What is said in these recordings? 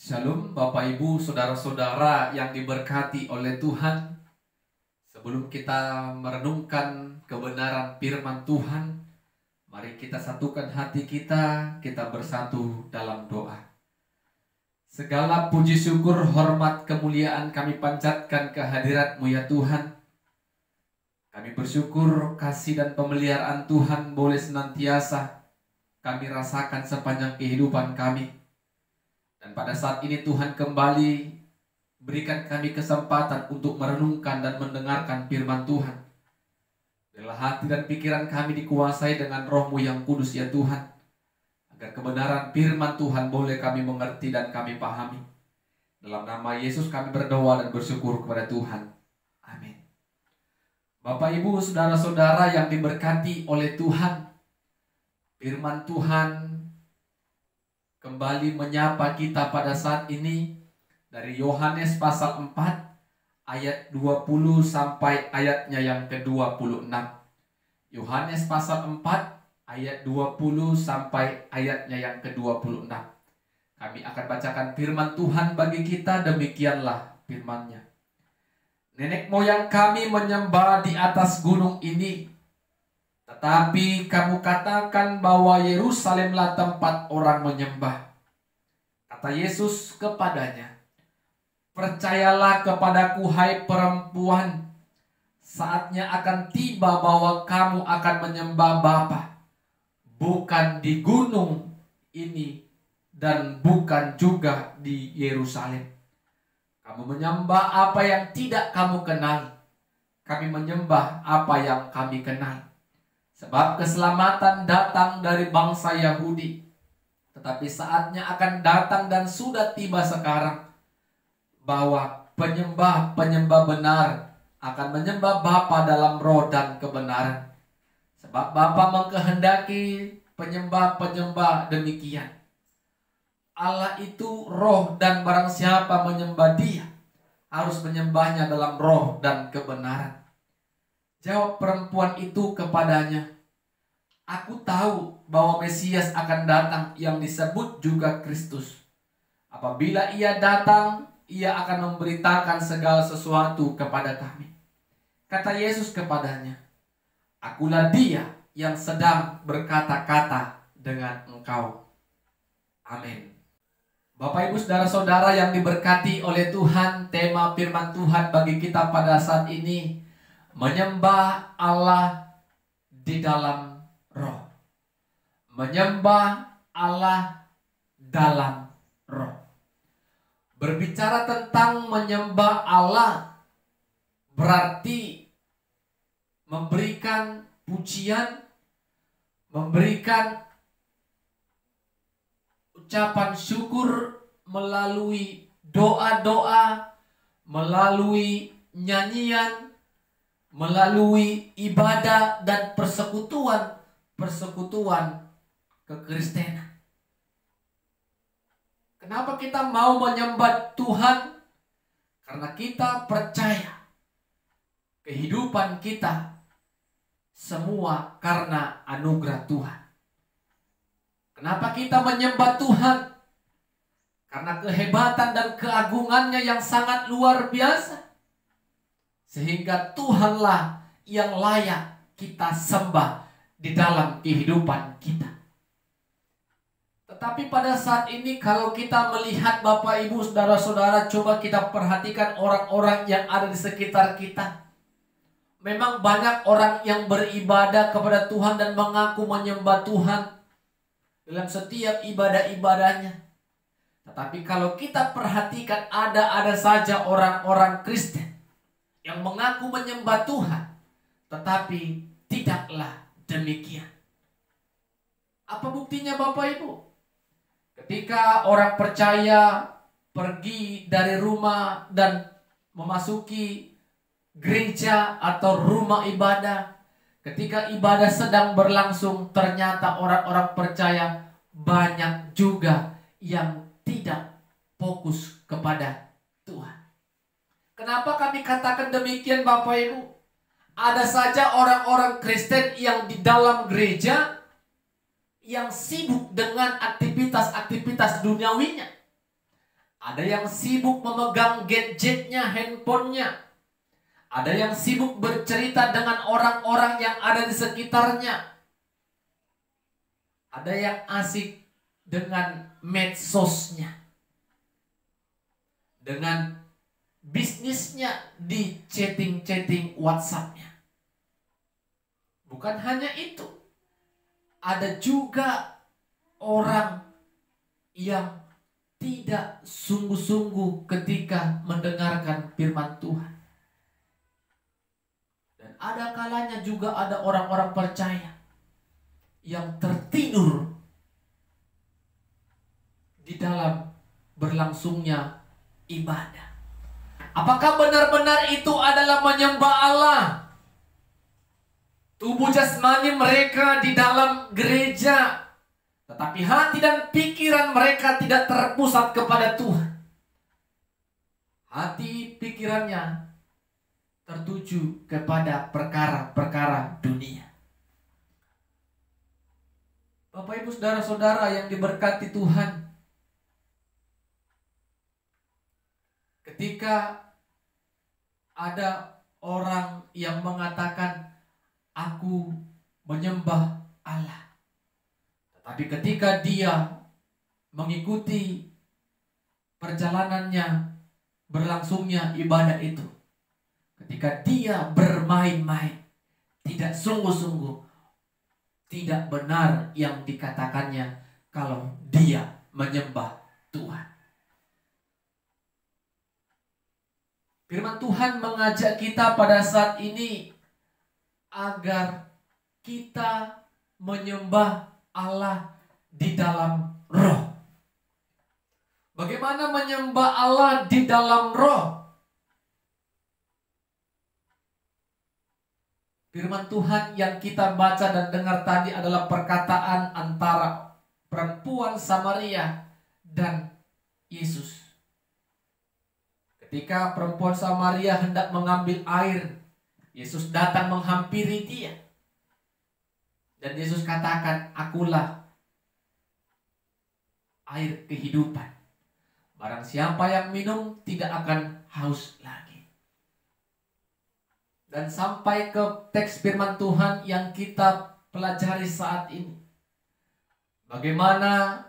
Shalom Bapak Ibu, Saudara-saudara yang diberkati oleh Tuhan. Sebelum kita merenungkan kebenaran firman Tuhan, mari kita satukan hati kita bersatu dalam doa. Segala puji syukur, hormat, kemuliaan kami panjatkan kehadirat-Mu ya Tuhan. Kami bersyukur kasih dan pemeliharaan Tuhan boleh senantiasa kami rasakan sepanjang kehidupan kami. Dan pada saat ini Tuhan kembali berikan kami kesempatan untuk merenungkan dan mendengarkan firman Tuhan. Biarlah hati dan pikiran kami dikuasai dengan Roh-Mu yang kudus ya Tuhan, agar kebenaran firman Tuhan boleh kami mengerti dan kami pahami. Dalam nama Yesus kami berdoa dan bersyukur kepada Tuhan. Amin. Bapak Ibu, saudara-saudara yang diberkati oleh Tuhan, firman Tuhan kembali menyapa kita pada saat ini dari Yohanes pasal 4 ayat 20 sampai ayatnya yang ke-26. Yohanes pasal 4 ayat 20 sampai ayatnya yang ke-26. Kami akan bacakan firman Tuhan bagi kita, demikianlah firman-Nya. Nenek moyang kami menyembah di atas gunung ini, tetapi kamu katakan bahwa Yerusalemlah tempat orang menyembah. Kata Yesus kepadanya, percayalah kepadaku hai perempuan, saatnya akan tiba bahwa kamu akan menyembah Bapa, bukan di gunung ini dan bukan juga di Yerusalem. Kamu menyembah apa yang tidak kamu kenal, kami menyembah apa yang kami kenal. Sebab keselamatan datang dari bangsa Yahudi. Tetapi saatnya akan datang dan sudah tiba sekarang, bahwa penyembah-penyembah benar akan menyembah Bapa dalam roh dan kebenaran. Sebab Bapa mengkehendaki penyembah-penyembah demikian. Allah itu roh, dan barang siapa menyembah Dia harus menyembahnya dalam roh dan kebenaran. Jawab perempuan itu kepadanya, aku tahu bahwa Mesias akan datang yang disebut juga Kristus. Apabila Ia datang, Ia akan memberitakan segala sesuatu kepada kami. Kata Yesus kepadanya, akulah Dia yang sedang berkata-kata dengan engkau. Amin. Bapak Ibu saudara-saudara yang diberkati oleh Tuhan, tema firman Tuhan bagi kita pada saat ini, menyembah Allah di dalam roh. Menyembah Allah dalam roh. Berbicara tentang menyembah Allah berarti memberikan pujian, memberikan ucapan syukur melalui doa-doa, melalui nyanyian, melalui ibadah dan persekutuan kekristenan. Kenapa kita mau menyembah Tuhan? Karena kita percaya kehidupan kita semua karena anugerah Tuhan. Kenapa kita menyembah Tuhan? Karena kehebatan dan keagungannya yang sangat luar biasa. Sehingga Tuhanlah yang layak kita sembah di dalam kehidupan kita. Tetapi pada saat ini kalau kita melihat Bapak Ibu saudara-saudara, coba kita perhatikan orang-orang yang ada di sekitar kita. Memang banyak orang yang beribadah kepada Tuhan dan mengaku menyembah Tuhan dalam setiap ibadah-ibadahnya. Tetapi kalau kita perhatikan ada saja orang-orang Kristen yang mengaku menyembah Tuhan, tetapi tidaklah demikian. Apa buktinya Bapak Ibu? Ketika orang percaya pergi dari rumah dan memasuki gereja atau rumah ibadah, ketika ibadah sedang berlangsung, ternyata orang-orang percaya banyak juga yang tidak fokus kepada Tuhan. Kenapa kami katakan demikian Bapak Ibu? Ada saja orang-orang Kristen yang di dalam gereja yang sibuk dengan aktivitas-aktivitas duniawinya. Ada yang sibuk memegang gadgetnya, handphonenya. Ada yang sibuk bercerita dengan orang-orang yang ada di sekitarnya. Ada yang asik dengan medsosnya, dengan bisnisnya di chatting-chatting WhatsApp-nya. Bukan hanya itu, ada juga orang yang tidak sungguh-sungguh ketika mendengarkan firman Tuhan. Dan ada kalanya juga ada orang-orang percaya yang tertidur di dalam berlangsungnya ibadah. Apakah benar-benar itu adalah menyembah Allah? Tubuh jasmani mereka di dalam gereja, tetapi hati dan pikiran mereka tidak terpusat kepada Tuhan. Hati pikirannya tertuju kepada perkara-perkara dunia. Bapak Ibu saudara-saudara yang diberkati Tuhan, ketika ada orang yang mengatakan, aku menyembah Allah, tetapi ketika dia mengikuti perjalanannya, berlangsungnya ibadah itu, ketika dia bermain-main, tidak sungguh-sungguh, tidak benar yang dikatakannya kalau dia menyembah Tuhan. Firman Tuhan mengajak kita pada saat ini agar kita menyembah Allah di dalam roh. Bagaimana menyembah Allah di dalam roh? Firman Tuhan yang kita baca dan dengar tadi adalah perkataan antara perempuan Samaria dan Yesus. Ketika perempuan Samaria hendak mengambil air, Yesus datang menghampiri dia. Dan Yesus katakan, akulah air kehidupan. Barang siapa yang minum tidak akan haus lagi. Dan sampai ke teks firman Tuhan yang kita pelajari saat ini. Bagaimana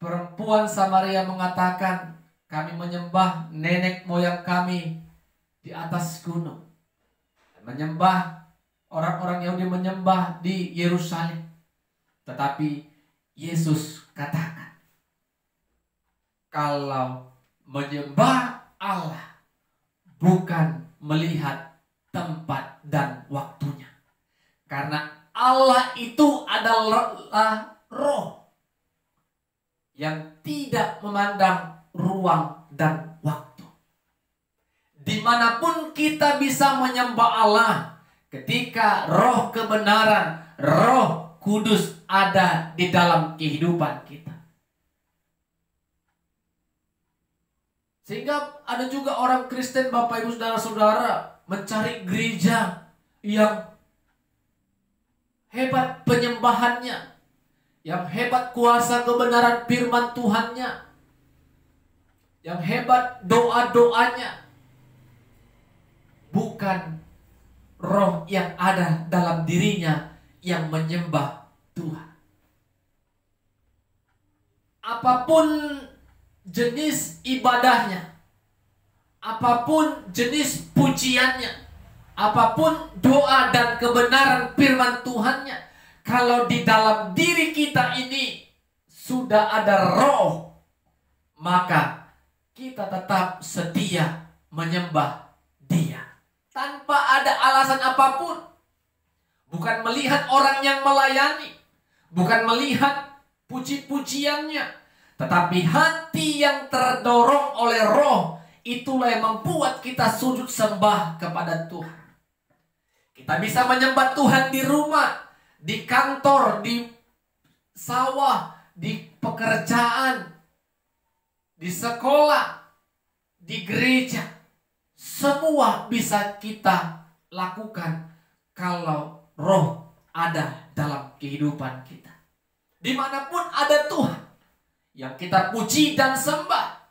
perempuan Samaria mengatakan, kami menyembah nenek moyang kami di atas gunung. Menyembah, orang-orang Yahudi menyembah di Yerusalem. Tetapi Yesus katakan, kalau menyembah Allah bukan melihat tempat dan waktunya. Karena Allah itu adalah roh yang tidak memandang ruang dan waktu. Dimanapun kita bisa menyembah Allah, ketika roh kebenaran, roh kudus ada di dalam kehidupan kita. Sehingga ada juga orang Kristen, Bapak Ibu saudara-saudara, mencari gereja yang hebat penyembahannya, yang hebat kuasa kebenaran firman Tuhannya, yang hebat doa-doanya. Bukan roh yang ada dalam dirinya yang menyembah Tuhan. Apapun jenis ibadahnya, apapun jenis pujiannya, apapun doa dan kebenaran firman Tuhannya, kalau di dalam diri kita ini sudah ada roh, maka kita tetap setia menyembah Dia tanpa ada alasan apapun. Bukan melihat orang yang melayani, bukan melihat puji-pujiannya, tetapi hati yang terdorong oleh roh, itulah yang membuat kita sujud sembah kepada Tuhan. Kita bisa menyembah Tuhan di rumah, di kantor, di sawah, di pekerjaan, di sekolah, di gereja. Semua bisa kita lakukan kalau roh ada dalam kehidupan kita. Dimanapun ada Tuhan yang kita puji dan sembah,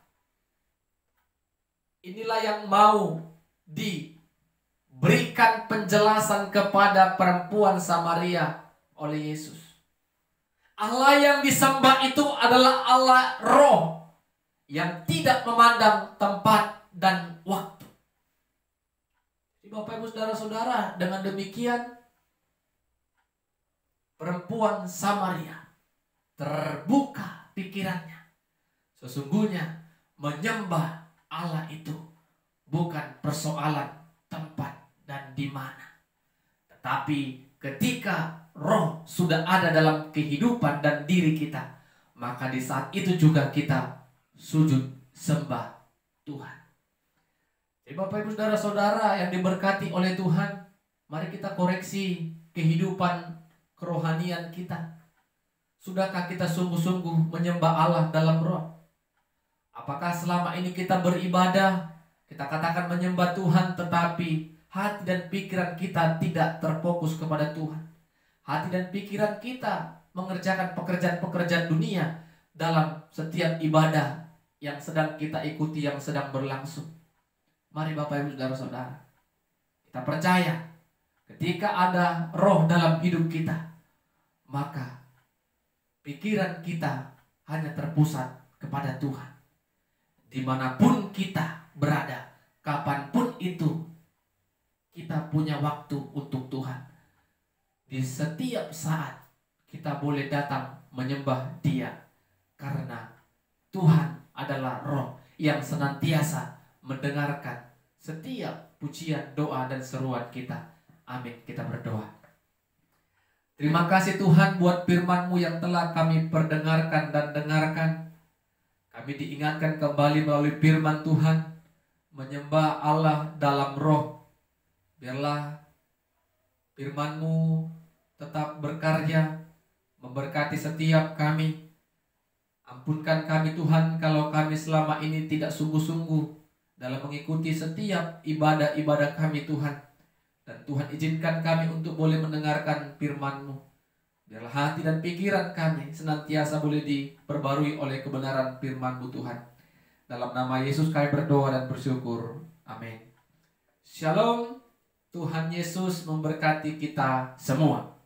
inilah yang mau diberikan penjelasan kepada perempuan Samaria oleh Yesus. Allah yang disembah itu adalah Allah roh yang tidak memandang tempat dan waktu. Bapak Ibu saudara-saudara, dengan demikian perempuan Samaria terbuka pikirannya. Sesungguhnya menyembah Allah itu bukan persoalan tempat dan di mana. Tetapi ketika roh sudah ada dalam kehidupan dan diri kita, maka di saat itu juga kita sujud sembah Tuhan. Jadi Bapak Ibu saudara-saudara yang diberkati oleh Tuhan, mari kita koreksi kehidupan kerohanian kita. Sudahkah kita sungguh-sungguh menyembah Allah dalam roh? Apakah selama ini kita beribadah, kita katakan menyembah Tuhan, tetapi hati dan pikiran kita tidak terfokus kepada Tuhan? Hati dan pikiran kita mengerjakan pekerjaan-pekerjaan dunia dalam setiap ibadah yang sedang kita ikuti, yang sedang berlangsung. Mari Bapak Ibu saudara-saudara, kita percaya ketika ada roh dalam hidup kita, maka pikiran kita hanya terpusat kepada Tuhan. Dimanapun kita berada, kapanpun itu, kita punya waktu untuk Tuhan. Di setiap saat kita boleh datang menyembah Dia, karena Tuhan adalah roh yang senantiasa mendengarkan setiap pujian, doa, dan seruan kita. Amin. Kita berdoa. Terima kasih Tuhan buat firman-Mu yang telah kami perdengarkan dan dengarkan. Kami diingatkan kembali melalui firman Tuhan, menyembah Allah dalam roh. Biarlah firman-Mu tetap berkarya, memberkati setiap kami. Ampunkan kami Tuhan kalau kami selama ini tidak sungguh-sungguh dalam mengikuti setiap ibadah-ibadah kami Tuhan. Dan Tuhan izinkan kami untuk boleh mendengarkan firman-Mu. Biarlah hati dan pikiran kami senantiasa boleh diperbarui oleh kebenaran firman-Mu Tuhan. Dalam nama Yesus kami berdoa dan bersyukur. Amin. Shalom. Tuhan Yesus memberkati kita semua.